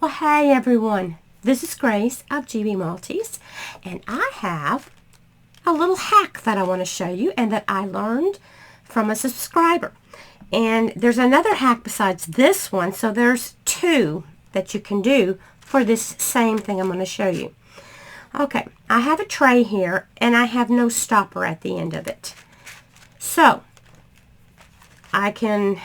Well, hey everyone, this is Grace of gbmaltese, and I have a little hack that I want to show you and that I learned from a subscriber. And there's another hack besides this one, so there's two that you can do for this same thing I'm going to show you. Okay, I have a tray here and I have no stopper at the end of it. So, I can,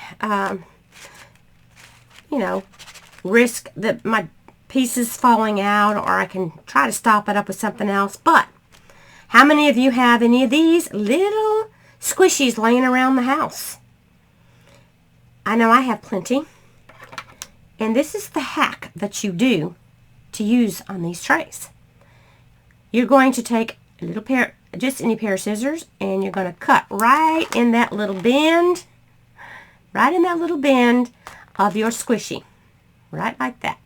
risk my pieces falling out, or I can try to stop it up with something else. But how many of you have any of these little squishies laying around the house? I know I have plenty. And this is the hack that you do to use on these trays. You're going to take a little pair, just any pair of scissors, and you're going to cut right in that little bend, of your squishy. Right like that.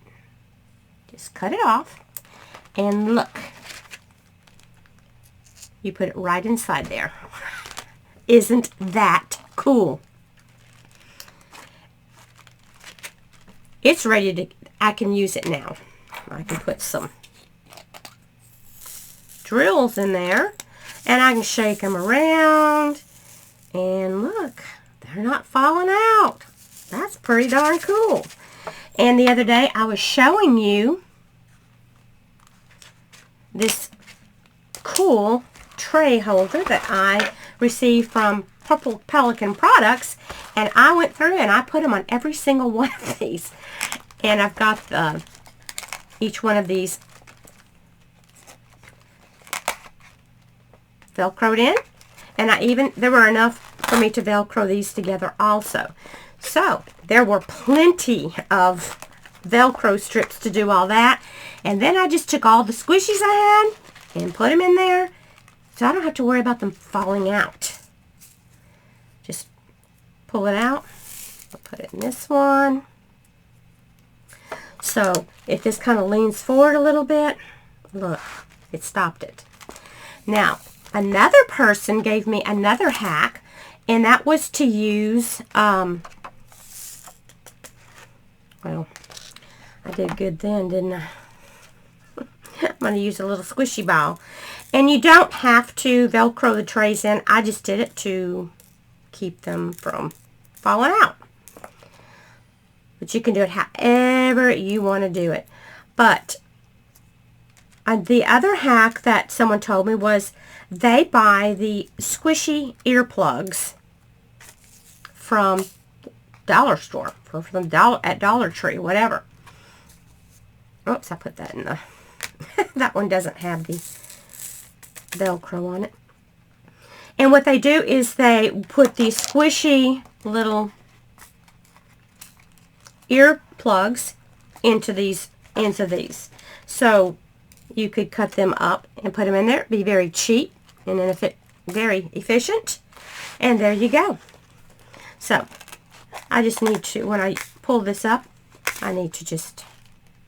Just cut it off, and look. You put it right inside there. Isn't that cool? It's ready to, I can use it now. I can put some drills in there, and I can shake them around, and look, they're not falling out. That's pretty darn cool. And the other day I was showing you this cool tray holder that I received from Purple Pelican Products, and I went through and I put them on every single one of these. And I've got each one of these Velcroed in, and there were enough for me to Velcro these together also. So there were plenty of Velcro strips to do all that, and then I just took all the squishies I had and put them in there, so I don't have to worry about them falling out. Just pull it out. I'll put it in this one. So if this kind of leans forward a little bit, look, it stopped it. Now, another person gave me another hack, and that was to use, well, I did good then, didn't I? I'm going to use a little squishy ball. And you don't have to Velcro the trays in. I just did it to keep them from falling out. But you can do it however you want to do it. But the other hack that someone told me was they buy the squishy earplugs from dollar store, or from at Dollar Tree, whatever. Oops, I put that in the that one doesn't have the Velcro on it. And what they do is they put these squishy little earplugs into these ends of these. So you could cut them up and put them in there. It'd be very cheap and very efficient. And there you go. So I just need to, when I pull this up, I need to just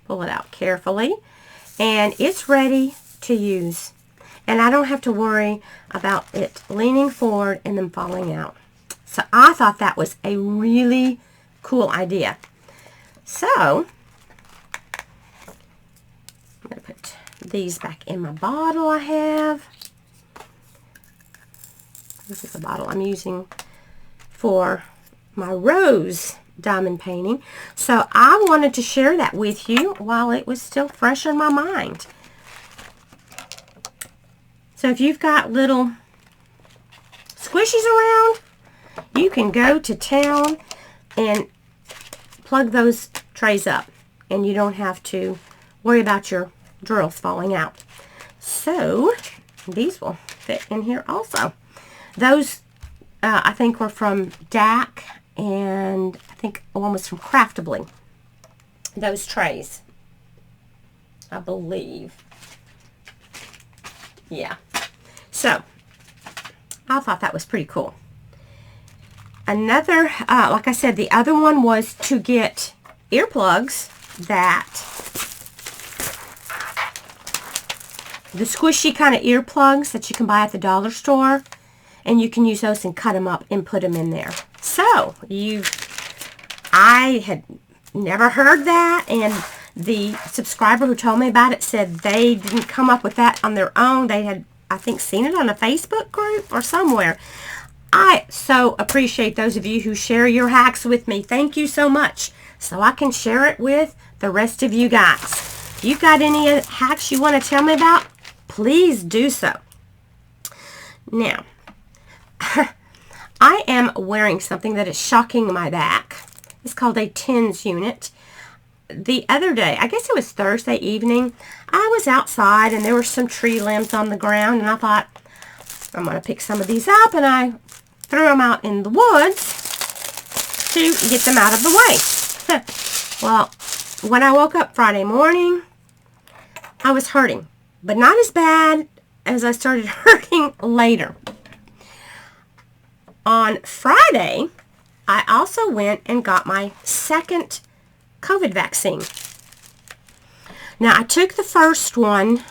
pull it out carefully. And it's ready to use. And I don't have to worry about it leaning forward and then falling out. So I thought that was a really cool idea. So I'm going to put these back in my bottle I have. This is the bottle I'm using for my rose diamond painting. So I wanted to share that with you while it was still fresh in my mind. So if you've got little squishies around, you can go to town and plug those trays up, and you don't have to worry about your drills falling out. So these will fit in here also. Those I think were from DAC, and I think one was from Craftably. Those trays, I believe. Yeah. So I thought that was pretty cool. Another, like I said, the other one was to get earplugs the squishy kind of earplugs that you can buy at the dollar store, and you can use those and cut them up and put them in there. So I had never heard that, and The subscriber who told me about it said they didn't come up with that on their own. They had, I think, seen it on a Facebook group or somewhere. I so appreciate those of you who share your hacks with me. Thank you so much. So I can share it with the rest of you guys. If you've got any hacks you want to tell me about, please do so. Now, I am wearing something that is shocking my back. It's called a TENS unit. The other day, I guess it was Thursday evening, I was outside and there were some tree limbs on the ground, and I thought, I'm going to pick some of these up, and I threw them out in the woods to get them out of the way. Well, when I woke up Friday morning, I was hurting, but not as bad as I started hurting later. On Friday, I also went and got my second COVID vaccine. Now, I took the first one,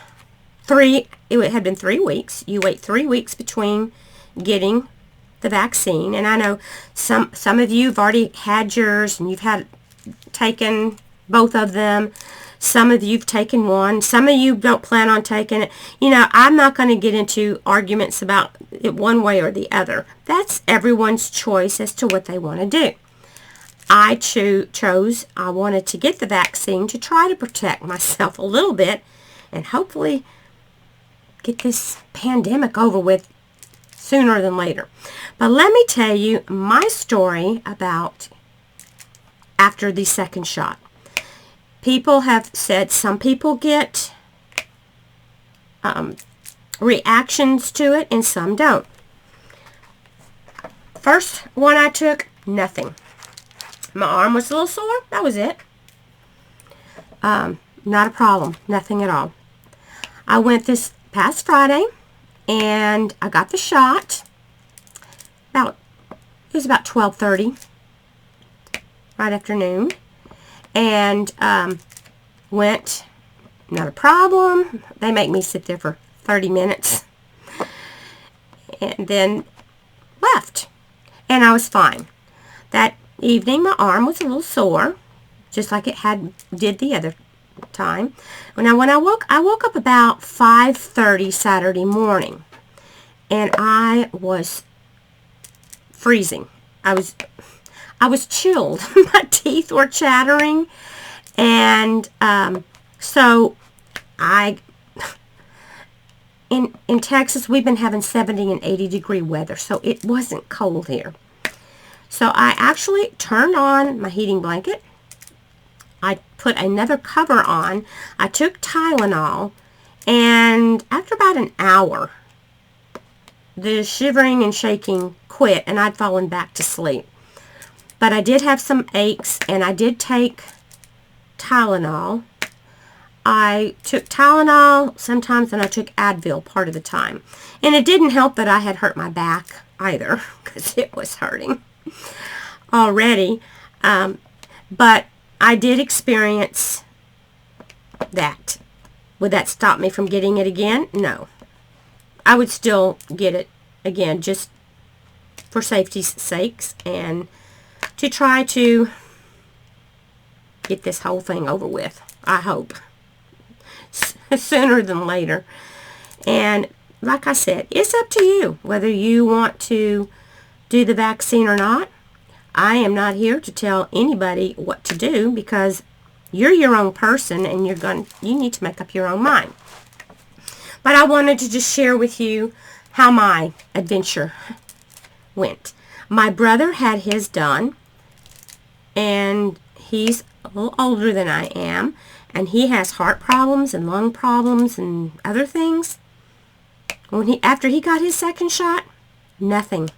it had been 3 weeks. You wait 3 weeks between getting the vaccine. And I know some of you have already had yours and you've taken both of them. Some of you have taken one. Some of you don't plan on taking it. You know, I'm not going to get into arguments about it one way or the other. That's everyone's choice as to what they want to do. I wanted to get the vaccine to try to protect myself a little bit and hopefully get this pandemic over with sooner than later. But let me tell you my story about after the second shot. People have said some people get reactions to it and some don't. First one I took, nothing. My arm was a little sore. That was it. Not a problem. Nothing at all. I went this past Friday and I got the shot. It was about 12:30, right afternoon. And went, not a problem. They make me sit there for 30 minutes. And then left. And I was fine. That evening, my arm was a little sore, just like it did the other time. Now, when I woke up about 5:30 Saturday morning, and I was freezing. I was chilled. My teeth were chattering, and so in Texas, we've been having 70 and 80 degree weather, so it wasn't cold here. So I actually turned on my heating blanket. I put another cover on. I took Tylenol, and after about an hour, the shivering and shaking quit, and I'd fallen back to sleep. But I did have some aches, and I did take Tylenol. I took Tylenol sometimes, and I took Advil part of the time. And it didn't help that I had hurt my back either, because it was hurting already. But I did experience that. Would that stop me from getting it again? No. I would still get it again, just for safety's sakes, and to try to get this whole thing over with, I hope, sooner than later. And like I said, it's up to you whether you want to do the vaccine or not. I am not here to tell anybody what to do, because you're your own person and you need to make up your own mind. But I wanted to just share with you how my adventure went. My brother had his done, and he's a little older than I am, and he has heart problems and lung problems and other things. After he got his second shot, nothing.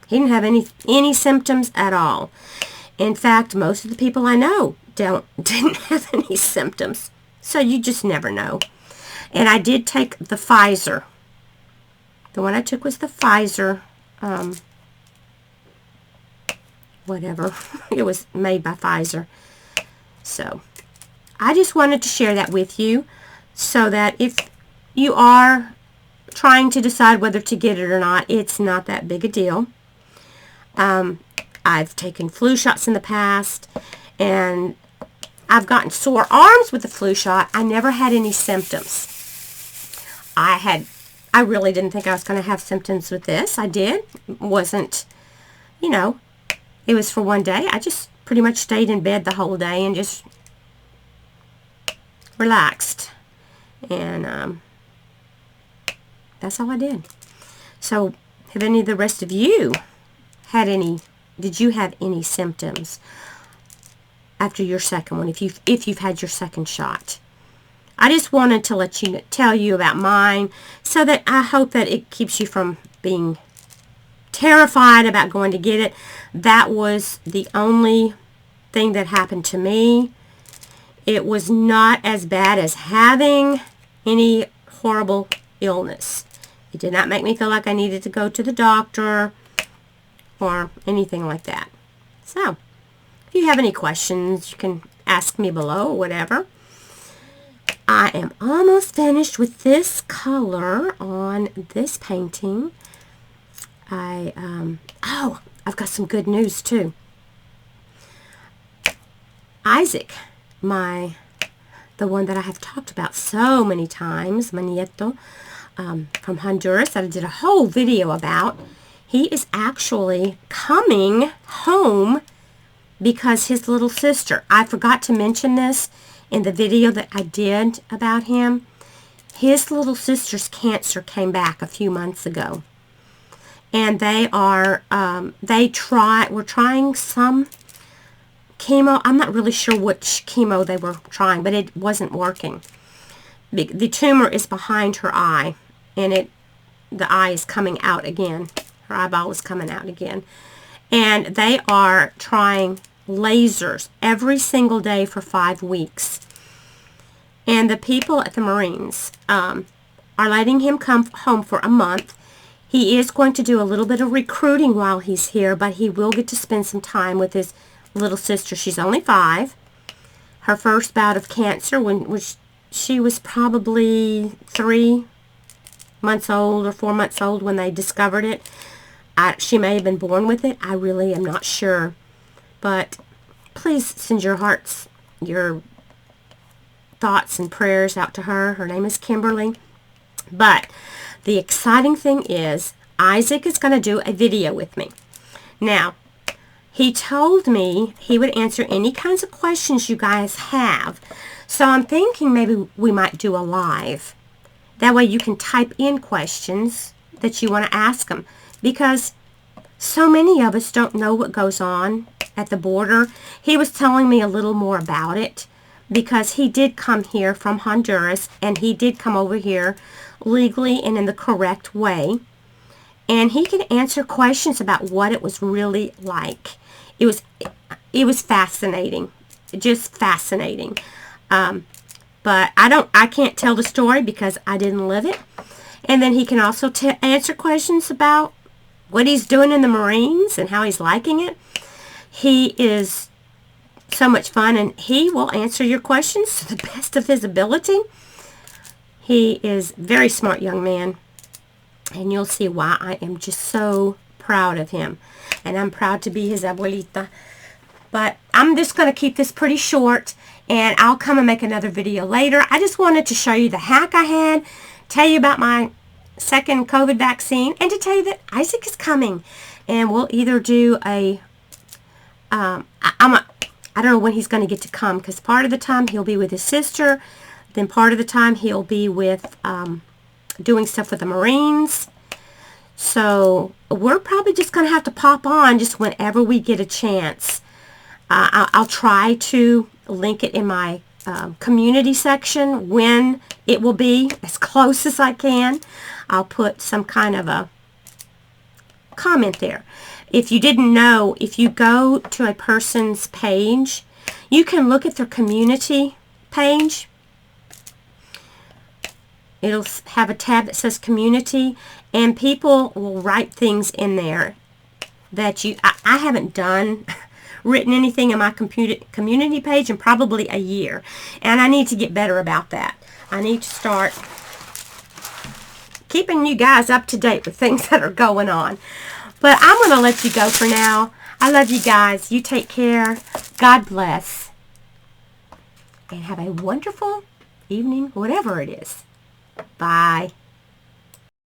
He didn't have any symptoms at all. In fact, most of the people I know didn't have any symptoms. So you just never know. And I did take the Pfizer. The one I took was the Pfizer, whatever. It was made by Pfizer. So I just wanted to share that with you, so that if you are trying to decide whether to get it or not, it's not that big a deal. I've taken flu shots in the past, and I've gotten sore arms with the flu shot. I never had any symptoms. I really didn't think I was going to have symptoms with this. I did. It wasn't, you know, it was for one day. I just pretty much stayed in bed the whole day and just relaxed. And that's all I did. So, have any of the rest of you had any, did you have any symptoms after your second one, if you've had your second shot? I just wanted to tell you about mine, so that I hope that it keeps you from being terrified about going to get it. That was the only thing that happened to me. It was not as bad as having any horrible illness. It did not make me feel like I needed to go to the doctor or anything like that. So, if you have any questions, you can ask me below or whatever. I am almost finished with this color on this painting. I've got some good news too. Isaac, the one that I have talked about so many times, my nieto, from Honduras, that I did a whole video about, he is actually coming home because his little sister, I forgot to mention this in the video that I did about him, his little sister's cancer came back a few months ago. And they are, we're trying some chemo. I'm not really sure which chemo they were trying, but it wasn't working. The tumor is behind her eye, and the eye is coming out again. Her eyeball is coming out again. And they are trying lasers every single day for 5 weeks. And the people at the Marines are letting him come home for a month. He is going to do a little bit of recruiting while he's here, but he will get to spend some time with his little sister. She's only 5. Her first bout of cancer, which she was probably 3 months old or 4 months old when they discovered it. She may have been born with it. I really am not sure. But please send your hearts, your thoughts and prayers out to her. Her name is Kimberly. But the exciting thing is, Isaac is going to do a video with me. Now, he told me he would answer any kinds of questions you guys have. So I'm thinking maybe we might do a live. That way you can type in questions that you want to ask him. Because so many of us don't know what goes on at the border. He was telling me a little more about it, because he did come here from Honduras, and he did come over here legally and in the correct way. And he can answer questions about what it was really like. It was fascinating, just fascinating. But I can't tell the story because I didn't live it. And then he can also answer questions about what he's doing in the Marines and how he's liking it. He is so much fun, and he will answer your questions to the best of his ability. He is a very smart young man, and you'll see why I am just so proud of him. And I'm proud to be his abuelita. But I'm just going to keep this pretty short, and I'll come and make another video later. I just wanted to show you the hack I had, tell you about my second COVID vaccine, and to tell you that Isaac is coming. And we'll either do a, I don't know when he's going to get to come, because part of the time he'll be with his sister, then part of the time he'll be with, doing stuff with the Marines. So we're probably just going to have to pop on just whenever we get a chance. I'll try to link it in my community section when it will be, as close as I can. I'll put some kind of a comment there. If you didn't know, if you go to a person's page, you can look at their community page. It'll have a tab that says community, and people will write things in there that I haven't written anything in my community page in probably a year, and I need to get better about that. I need to start keeping you guys up to date with things that are going on. But I'm going to let you go for now. I love you guys. You take care. God bless. and have a wonderful evening, whatever it is. Bye.